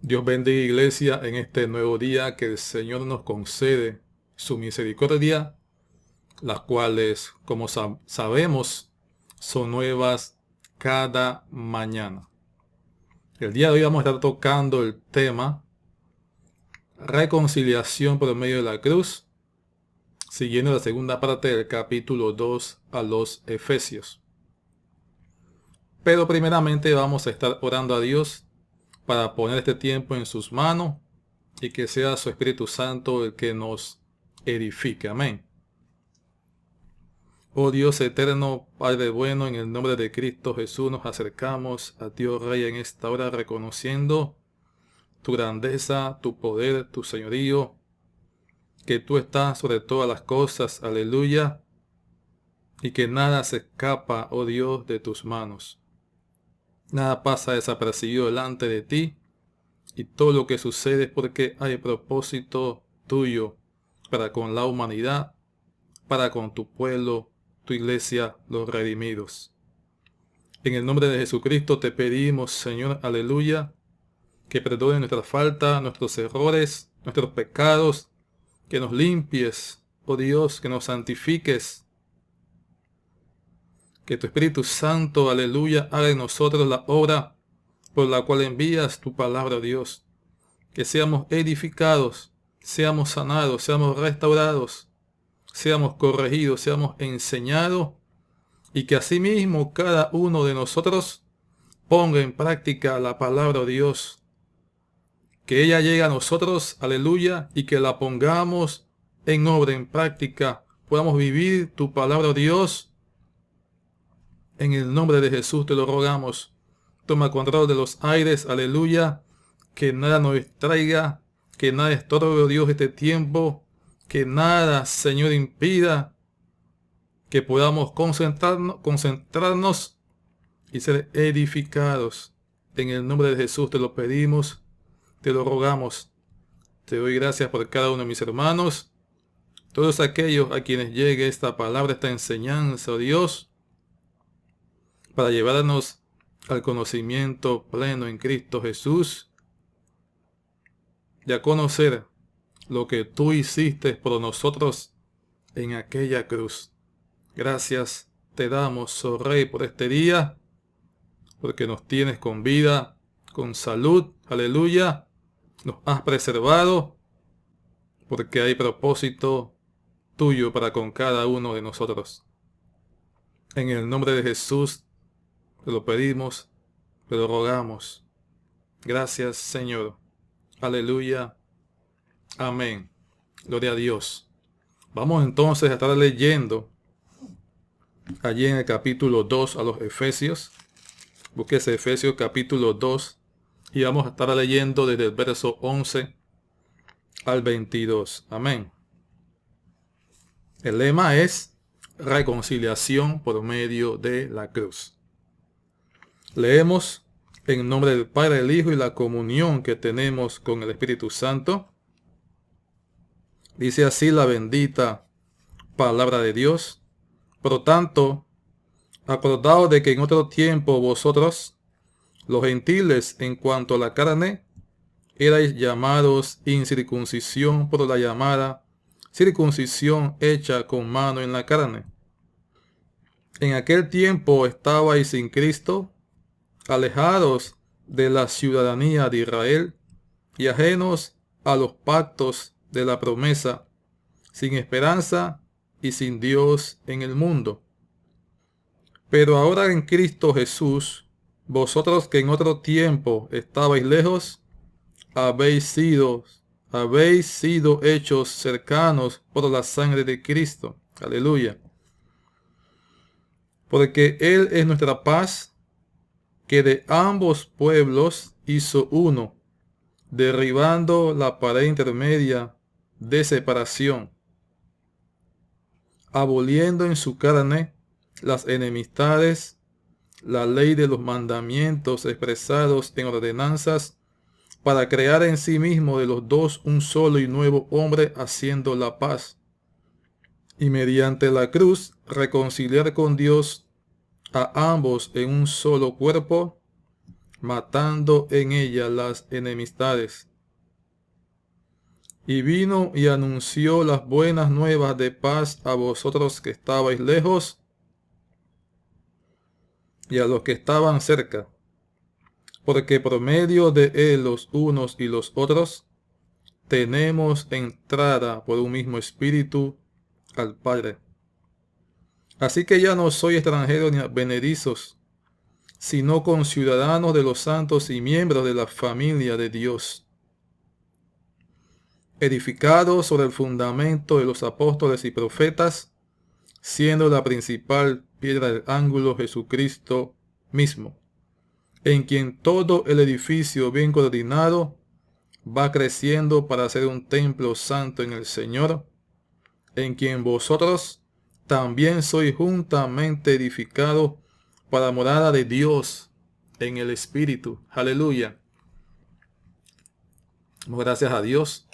Dios bendiga, iglesia, en este nuevo día que el Señor nos concede su misericordia, las cuales, como sabemos, son nuevas cada mañana. El día de hoy vamos a estar tocando el tema reconciliación por medio de la cruz, siguiendo la segunda parte del capítulo 2 a los Efesios. Pero primeramente vamos a estar orando a Dios para poner este tiempo en sus manos y que sea su Espíritu Santo el que nos edifique. Amén. Oh Dios eterno, Padre bueno, en el nombre de Cristo Jesús nos acercamos a Dios Rey en esta hora reconociendo tu grandeza, tu poder, tu señorío, que tú estás sobre todas las cosas, aleluya, y que nada se escapa, oh Dios, de tus manos. Nada pasa desapercibido delante de ti, y todo lo que sucede es porque hay propósito tuyo para con la humanidad, para con tu pueblo, tu iglesia, los redimidos. En el nombre de Jesucristo te pedimos, Señor, aleluya, que perdone nuestras faltas, nuestros errores, nuestros pecados, que nos limpies, oh Dios, que nos santifiques, que tu Espíritu Santo, aleluya, haga en nosotros la obra por la cual envías tu palabra, Dios, que seamos edificados, seamos sanados, seamos restaurados, seamos corregidos, seamos enseñados, y que asimismo cada uno de nosotros ponga en práctica la palabra de Dios. Que ella llegue a nosotros, aleluya, y que la pongamos en obra, en práctica. Podamos vivir tu palabra, Dios. En el nombre de Jesús te lo rogamos. Toma control de los aires, aleluya. Que nada nos distraiga, que nada estorbe, Dios, este tiempo. Que nada, Señor, impida que podamos concentrarnos y ser edificados. En el nombre de Jesús te lo pedimos, te lo rogamos. Te doy gracias por cada uno de mis hermanos, todos aquellos a quienes llegue esta palabra, esta enseñanza, oh Dios, para llevarnos al conocimiento pleno en Cristo Jesús y a conocer lo que tú hiciste por nosotros en aquella cruz. Gracias te damos, oh Rey, por este día, porque nos tienes con vida, con salud, aleluya, nos has preservado, porque hay propósito tuyo para con cada uno de nosotros. En el nombre de Jesús te lo pedimos, te lo rogamos. Gracias, Señor. Aleluya. Amén. Gloria a Dios. Vamos entonces a estar leyendo allí en el capítulo 2 a los Efesios. Búsquese Efesios capítulo 2 y vamos a estar leyendo desde el verso 11 al 22. Amén. El lema es reconciliación por medio de la cruz. Leemos en nombre del Padre, del Hijo y la comunión que tenemos con el Espíritu Santo. Dice así la bendita palabra de Dios. Por lo tanto, acordaos de que en otro tiempo vosotros, los gentiles, en cuanto a la carne, erais llamados incircuncisión por la llamada circuncisión hecha con mano en la carne. En aquel tiempo estabais sin Cristo, alejados de la ciudadanía de Israel y ajenos a los pactos de la promesa, sin esperanza y sin Dios en el mundo. Pero ahora en Cristo Jesús, vosotros que en otro tiempo estabais lejos, habéis sido hechos cercanos por la sangre de Cristo. Aleluya. Porque Él es nuestra paz, que de ambos pueblos hizo uno, derribando la pared intermedia de separación, aboliendo en su carne las enemistades, la ley de los mandamientos expresados en ordenanzas, para crear en sí mismo de los dos un solo y nuevo hombre, haciendo la paz, y mediante la cruz reconciliar con Dios a ambos en un solo cuerpo, matando en ella las enemistades. Y vino y anunció las buenas nuevas de paz a vosotros que estabais lejos y a los que estaban cerca, porque por medio de él los unos y los otros tenemos entrada por un mismo espíritu al Padre. Así que ya no soy extranjeros ni advenedizos, sino conciudadanos de los santos y miembros de la familia de Dios, edificados sobre el fundamento de los apóstoles y profetas, siendo la principal piedra del ángulo Jesucristo mismo, en quien todo el edificio bien coordinado va creciendo para ser un templo santo en el Señor, en quien vosotros también sois juntamente edificados para morada de Dios en el Espíritu. Aleluya. Gracias a Dios.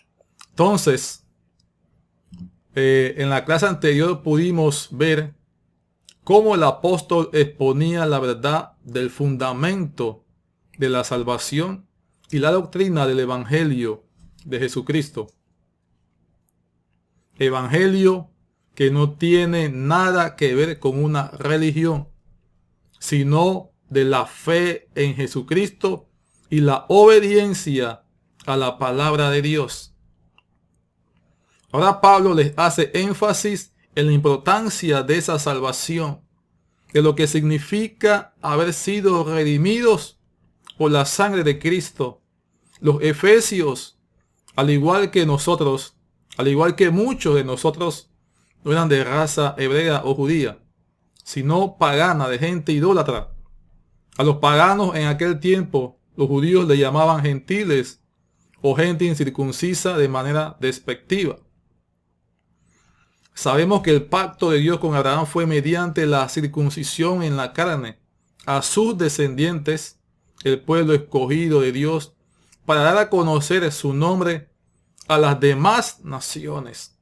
Entonces, en la clase anterior pudimos ver cómo el apóstol exponía la verdad del fundamento de la salvación y la doctrina del Evangelio de Jesucristo. Evangelio que no tiene nada que ver con una religión, sino de la fe en Jesucristo y la obediencia a la palabra de Dios. Ahora Pablo les hace énfasis en la importancia de esa salvación, de lo que significa haber sido redimidos por la sangre de Cristo. Los efesios, al igual que nosotros, al igual que muchos de nosotros, no eran de raza hebrea o judía, sino pagana, de gente idólatra. A los paganos en aquel tiempo, los judíos le llamaban gentiles o gente incircuncisa de manera despectiva. Sabemos que el pacto de Dios con Abraham fue mediante la circuncisión en la carne a sus descendientes, el pueblo escogido de Dios, para dar a conocer su nombre a las demás naciones.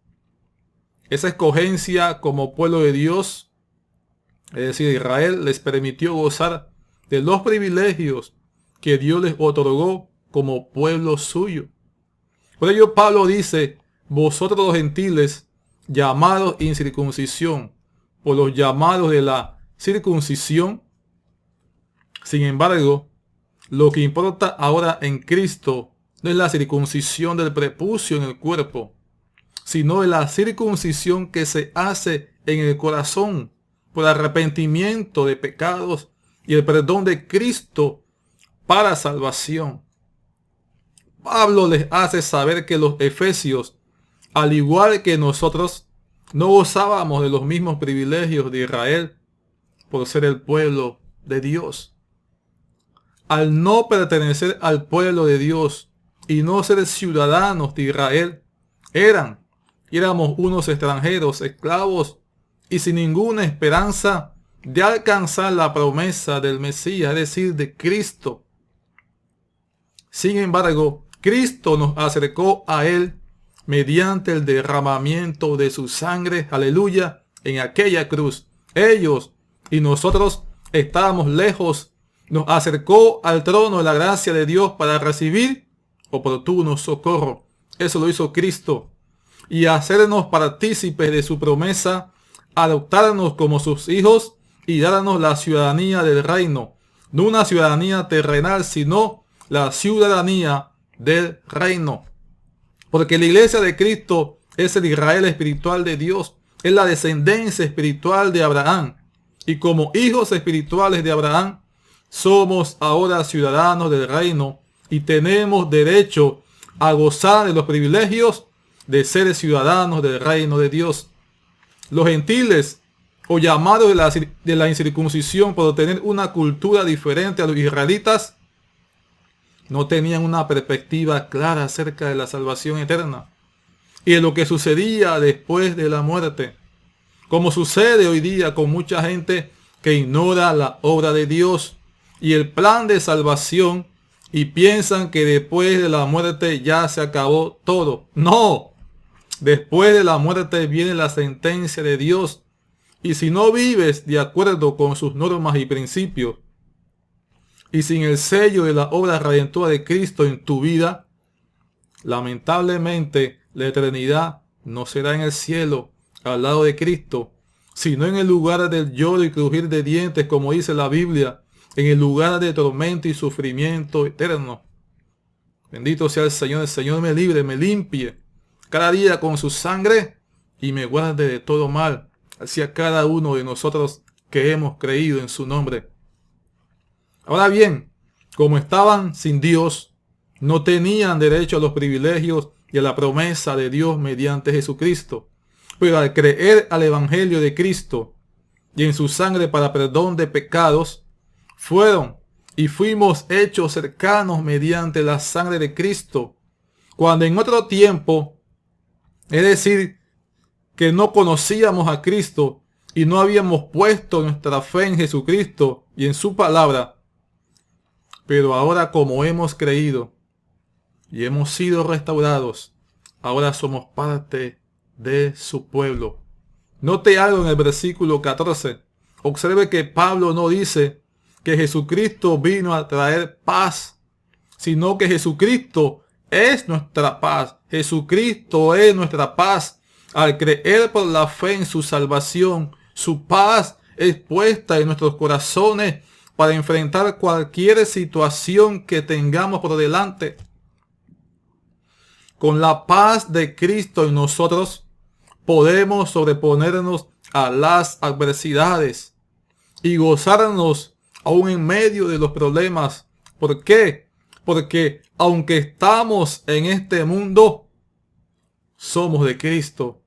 Esa escogencia como pueblo de Dios, es decir, Israel, les permitió gozar de los privilegios que Dios les otorgó como pueblo suyo. Por ello Pablo dice, vosotros los gentiles, llamados incircuncisión, por los llamados de la circuncisión. Sin embargo, lo que importa ahora en Cristo no es la circuncisión del prepucio en el cuerpo, sino de la circuncisión que se hace en el corazón por arrepentimiento de pecados y el perdón de Cristo para salvación. Pablo les hace saber que los efesios, al igual que nosotros, no gozábamos de los mismos privilegios de Israel por ser el pueblo de Dios. Al no pertenecer al pueblo de Dios y no ser ciudadanos de Israel, éramos unos extranjeros, esclavos y sin ninguna esperanza de alcanzar la promesa del Mesías, es decir, de Cristo. Sin embargo, Cristo nos acercó a Él mediante el derramamiento de su sangre, aleluya, en aquella cruz. Ellos y nosotros estábamos lejos, nos acercó al trono de la gracia de Dios para recibir oportuno socorro. Eso lo hizo Cristo. Y hacernos partícipes de su promesa, adoptarnos como sus hijos y darnos la ciudadanía del reino. No una ciudadanía terrenal, sino la ciudadanía del reino. Porque la iglesia de Cristo es el Israel espiritual de Dios. Es la descendencia espiritual de Abraham. Y como hijos espirituales de Abraham, somos ahora ciudadanos del reino y tenemos derecho a gozar de los privilegios de ser ciudadanos del reino de Dios. Los gentiles, o llamados de la incircuncisión por tener una cultura diferente a los israelitas, no tenían una perspectiva clara acerca de la salvación eterna y de lo que sucedía después de la muerte, como sucede hoy día con mucha gente que ignora la obra de Dios y el plan de salvación y piensan que después de la muerte ya se acabó todo. No, después de la muerte viene la sentencia de Dios, y si no vives de acuerdo con sus normas y principios, Y sin el sello de la obra redentora de Cristo en tu vida, lamentablemente la eternidad no será en el cielo al lado de Cristo, sino en el lugar del lloro y crujir de dientes, como dice la Biblia, en el lugar de tormento y sufrimiento eterno. Bendito sea el Señor me libre, me limpie cada día con su sangre y me guarde de todo mal, hacia cada uno de nosotros que hemos creído en su nombre. Ahora bien, como estaban sin Dios, no tenían derecho a los privilegios y a la promesa de Dios mediante Jesucristo. Pero al creer al Evangelio de Cristo y en su sangre para perdón de pecados, fueron y fuimos hechos cercanos mediante la sangre de Cristo, cuando en otro tiempo, es decir, que no conocíamos a Cristo y no habíamos puesto nuestra fe en Jesucristo y en su palabra, pero ahora como hemos creído y hemos sido restaurados, ahora somos parte de su pueblo. Note algo en el versículo 14. Observe que Pablo no dice que Jesucristo vino a traer paz, sino que Jesucristo es nuestra paz. Jesucristo es nuestra paz. Al creer por la fe en su salvación, su paz es puesta en nuestros corazones para enfrentar cualquier situación que tengamos por delante. Con la paz de Cristo en nosotros, podemos sobreponernos a las adversidades y gozarnos aún en medio de los problemas. ¿Por qué? Porque aunque estamos en este mundo, somos de Cristo.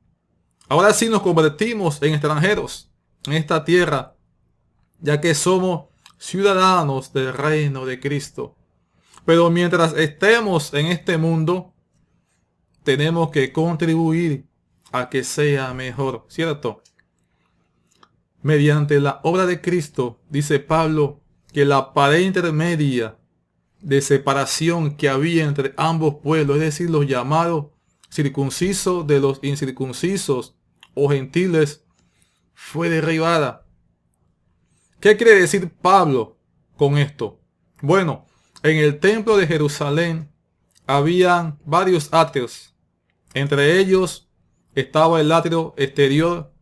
Ahora sí nos convertimos en extranjeros en esta tierra, ya que somos ciudadanos del reino de Cristo. Pero mientras estemos en este mundo, tenemos que contribuir a que sea mejor, ¿cierto? Mediante la obra de Cristo, dice Pablo, que la pared intermedia de separación que había entre ambos pueblos, es decir, los llamados circuncisos de los incircuncisos o gentiles, fue derribada. ¿Qué quiere decir Pablo con esto? Bueno, en el templo de Jerusalén habían varios atrios. Entre ellos estaba el atrio exterior,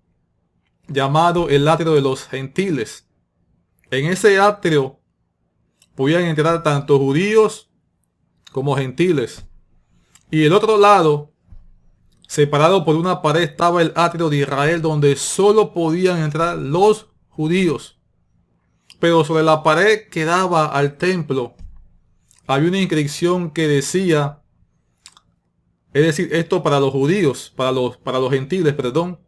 llamado el atrio de los gentiles. En ese atrio podían entrar tanto judíos como gentiles. Y el otro lado, separado por una pared, estaba el atrio de Israel, donde solo podían entrar los judíos. Pero sobre la pared que daba al templo había una inscripción que decía, es decir, esto para los judíos, para los gentiles, perdón,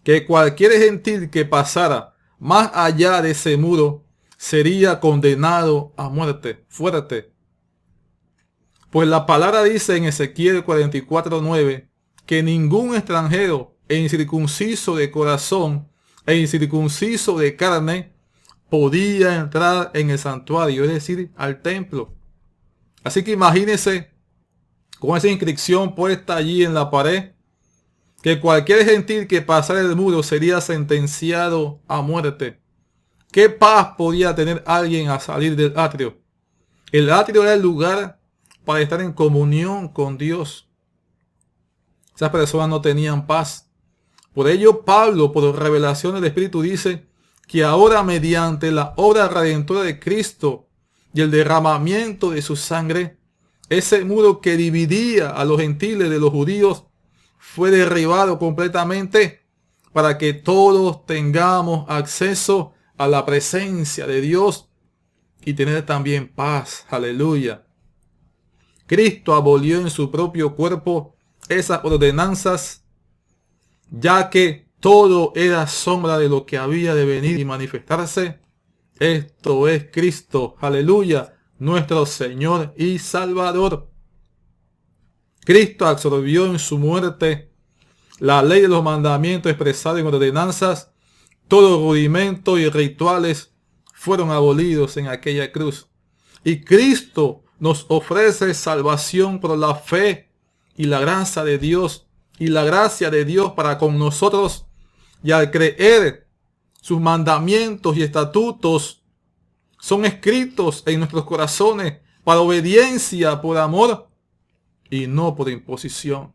que cualquier gentil que pasara más allá de ese muro sería condenado a muerte. Fuerte. Pues la palabra dice en Ezequiel 44:9 que ningún extranjero e incircunciso de corazón e incircunciso de carne podía entrar en el santuario, es decir, al templo. Así que imagínense con esa inscripción puesta allí en la pared, que cualquier gentil que pasara el muro sería sentenciado a muerte. ¿Qué paz podía tener alguien a salir del atrio? El atrio era el lugar para estar en comunión con Dios. Esas personas no tenían paz. Por ello Pablo, por revelación del Espíritu, dice que ahora mediante la obra redentora de Cristo y el derramamiento de su sangre, ese muro que dividía a los gentiles de los judíos fue derribado completamente para que todos tengamos acceso a la presencia de Dios y tener también paz. Aleluya. Cristo abolió en su propio cuerpo esas ordenanzas, ya que todo era sombra de lo que había de venir y manifestarse. Esto es Cristo, aleluya, nuestro Señor y Salvador. Cristo absorbió en su muerte la ley de los mandamientos expresados en ordenanzas. Todo rudimento y rituales fueron abolidos en aquella cruz. Y Cristo nos ofrece salvación por la fe y la gracia de Dios. Y la gracia de Dios para con nosotros. Y al creer sus mandamientos y estatutos, son escritos en nuestros corazones para obediencia por amor y no por imposición.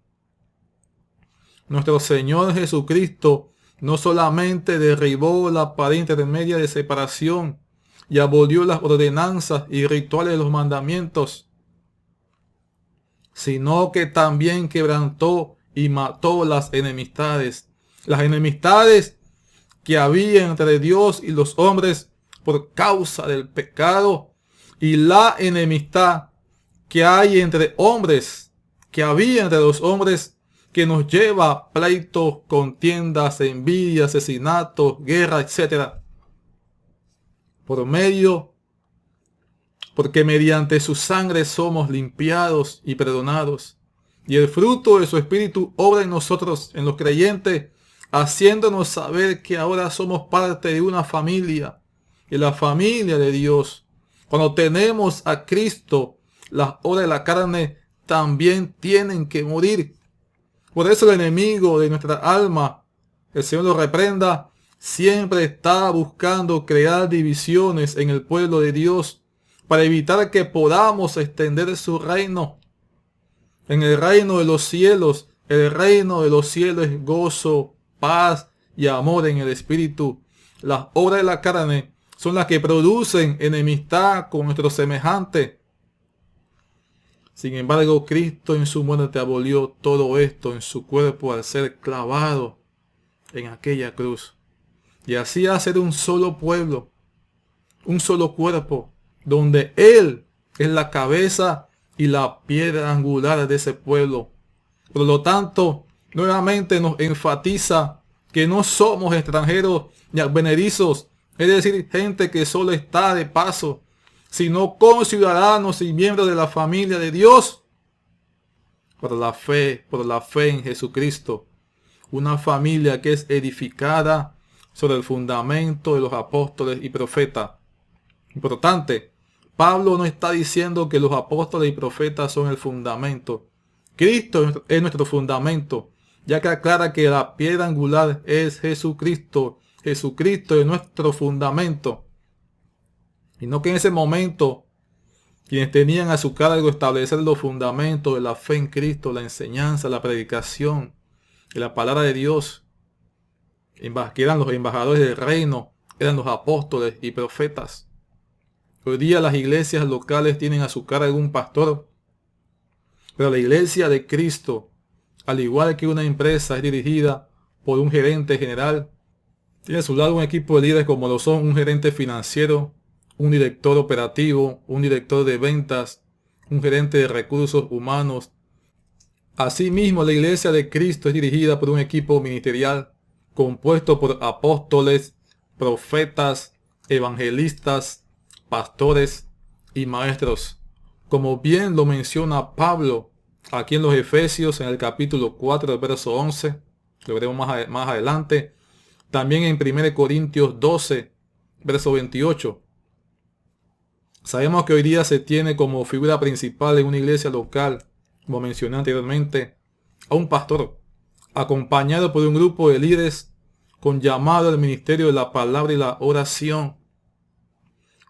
Nuestro Señor Jesucristo no solamente derribó la pared intermedia de separación y abolió las ordenanzas y rituales de los mandamientos, sino que también quebrantó y mató las enemistades que había entre Dios y los hombres por causa del pecado, y la enemistad que hay entre hombres, que había entre los hombres, que nos lleva a pleitos, contiendas, envidia, asesinatos, guerra, etc. Porque mediante su sangre somos limpiados y perdonados. Y el fruto de su Espíritu obra en nosotros, en los creyentes, haciéndonos saber que ahora somos parte de una familia, de la familia de Dios. Cuando tenemos a Cristo, las obras de la carne también tienen que morir. Por eso el enemigo de nuestra alma, el Señor lo reprenda, siempre está buscando crear divisiones en el pueblo de Dios para evitar que podamos extender su reino. En el reino de los cielos, el reino de los cielos es gozo, paz y amor en el Espíritu. Las obras de la carne son las que producen enemistad con nuestros semejantes. Sin embargo, Cristo en su muerte abolió todo esto en su cuerpo al ser clavado en aquella cruz. Y así hacer un solo pueblo, un solo cuerpo, donde Él es la cabeza y la piedra angular de ese pueblo. Por lo tanto, nuevamente nos enfatiza que no somos extranjeros ni advenedizos, es decir, gente que solo está de paso, sino conciudadanos y miembros de la familia de Dios por la fe en Jesucristo. Una familia que es edificada sobre el fundamento de los apóstoles y profetas. Importante, Pablo no está diciendo que los apóstoles y profetas son el fundamento. Cristo es nuestro fundamento, ya que aclara que la piedra angular es Jesucristo. Jesucristo es nuestro fundamento. Y no que en ese momento quienes tenían a su cargo establecer los fundamentos de la fe en Cristo, la enseñanza, la predicación y la palabra de Dios, que eran los embajadores del reino, eran los apóstoles y profetas. Hoy día las iglesias locales tienen a su cargo un pastor, pero la iglesia de Cristo, al igual que una empresa, es dirigida por un gerente general. Tiene a su lado un equipo de líderes como lo son un gerente financiero, un director operativo, un director de ventas, un gerente de recursos humanos. Asimismo, la iglesia de Cristo es dirigida por un equipo ministerial compuesto por apóstoles, profetas, evangelistas, pastores y maestros. Como bien lo menciona Pablo aquí en los Efesios en el capítulo 4, el verso 11, lo veremos más adelante. También en 1 Corintios 12, verso 28. Sabemos que hoy día se tiene como figura principal en una iglesia local, como mencioné anteriormente, a un pastor, acompañado por un grupo de líderes con llamado al ministerio de la palabra y la oración,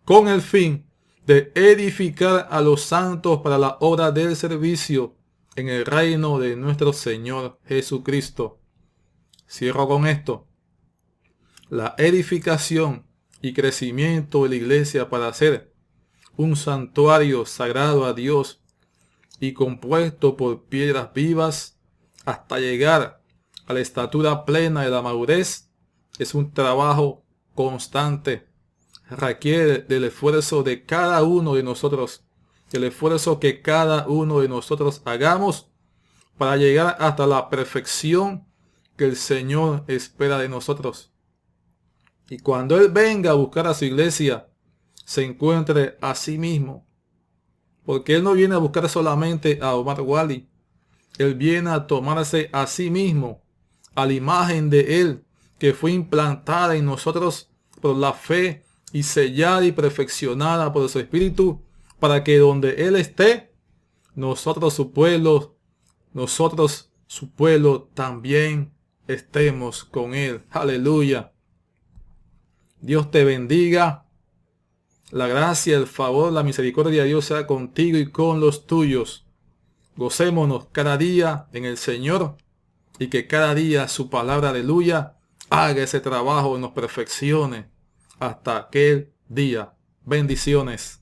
con el fin de edificar a los santos para la obra del servicio en el reino de nuestro Señor Jesucristo. Cierro con esto. La edificación y crecimiento de la iglesia para hacer un santuario sagrado a Dios y compuesto por piedras vivas hasta llegar a la estatura plena de la madurez es un trabajo constante. Requiere del esfuerzo de cada uno de nosotros, del esfuerzo que cada uno de nosotros hagamos para llegar hasta la perfección que el Señor espera de nosotros. Y cuando Él venga a buscar a su iglesia, se encuentre a sí mismo. Porque Él no viene a buscar solamente a Omar Wali. Él viene a tomarse a sí mismo, a la imagen de Él, que fue implantada en nosotros por la fe y sellada y perfeccionada por su Espíritu, para que donde Él esté, nosotros su pueblo también estemos con Él. Aleluya. Dios te bendiga. La gracia, el favor, la misericordia de Dios sea contigo y con los tuyos. Gocémonos cada día en el Señor y que cada día su palabra, aleluya, haga ese trabajo y nos perfeccione hasta aquel día. Bendiciones.